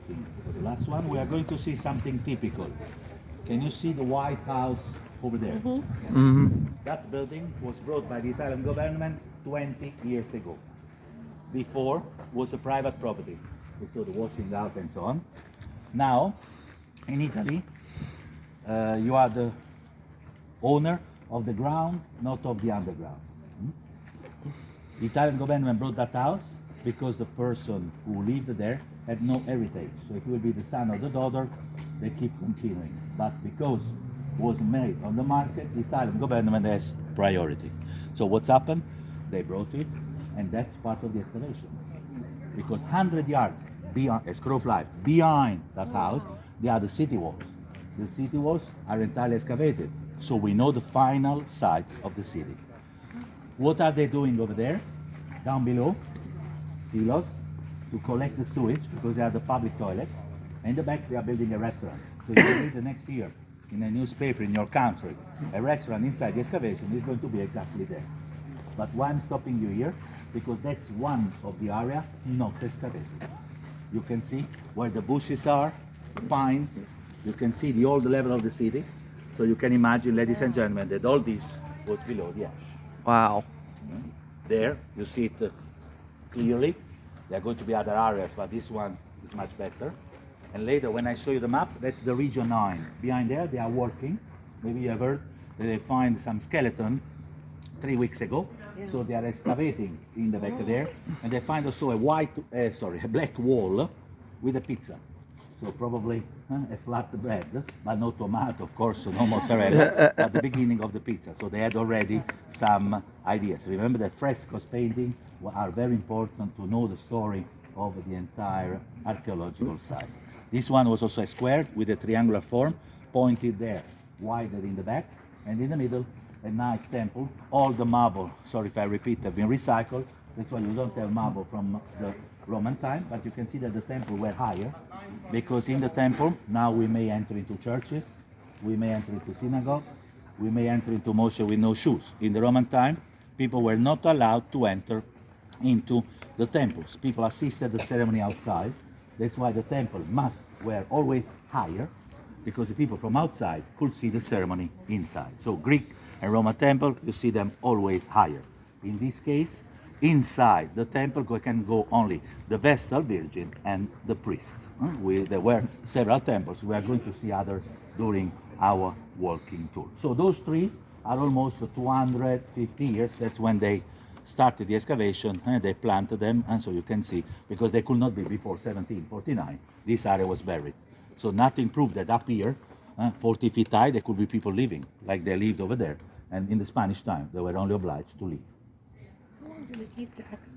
think. So the last one, we are going to see something typical. Can you see the White House over there? That building was brought by the Italian government 20 years ago. Before was a private property. You saw the washing out and so on. Now, in Italy, you are the owner of the ground, not of the underground. The Italian government brought that house because the person who lived there had no heritage. So it will be the son or the daughter, they keep continuing. But because it was made on the market, the Italian government has priority. So what's happened? They brought it, and that's part of the excavation. Because 100 yards beyond, as crow fly, behind that house, they are the city walls. The city walls are entirely excavated. So we know the final sites of the city. What are they doing over there? Down below, silos to collect the sewage because they are the public toilets. And in the back, they are building a restaurant. So if you read the next year in a newspaper in your country, a restaurant inside the excavation is going to be exactly there. But why I'm stopping you here? Because that's one of the area not excavated. You can see where the bushes are, pines. You can see the old level of the city. So you can imagine, ladies and gentlemen, that all this was below the ash. Wow. There, you see it clearly. There are going to be other areas, but this one is much better. And later, when I show you the map, that's the region 9. Behind there, they are working. Maybe you have heard that they find some skeleton 3 weeks ago. Yeah. So they are excavating in the back there, and they find also a black wall with a pizza. So probably a flat bread, but no tomato, of course, so no mozzarella, at the beginning of the pizza. So they had already some ideas. Remember that frescoes painting are very important to know the story of the entire archaeological site. This one was also a square with a triangular form, pointed there, wider in the back, and in the middle, a nice temple. All the marble, sorry if I repeat, have been recycled. That's why you don't have marble from the Roman time, but you can see that the temple were higher, because in the temple, now we may enter into churches, we may enter into synagogue, we may enter into mosque with no shoes. In the Roman time, people were not allowed to enter into the temples. People assisted the ceremony outside. That's why the temple were always higher, because the people from outside could see the ceremony inside. So Greek and Roman temple, you see them always higher. In this case, inside the temple can go only the Vestal Virgin and the priest. There were several temples. We are going to see others during our walking tour. So those trees are almost 250 years. That's when they started the excavation and they planted them. And so you can see, because they could not be before 1749, this area was buried. So nothing proved that up here, 40 feet high, there could be people living like they lived over there. And in the Spanish time, they were only obliged to leave. How long did it take to excavate?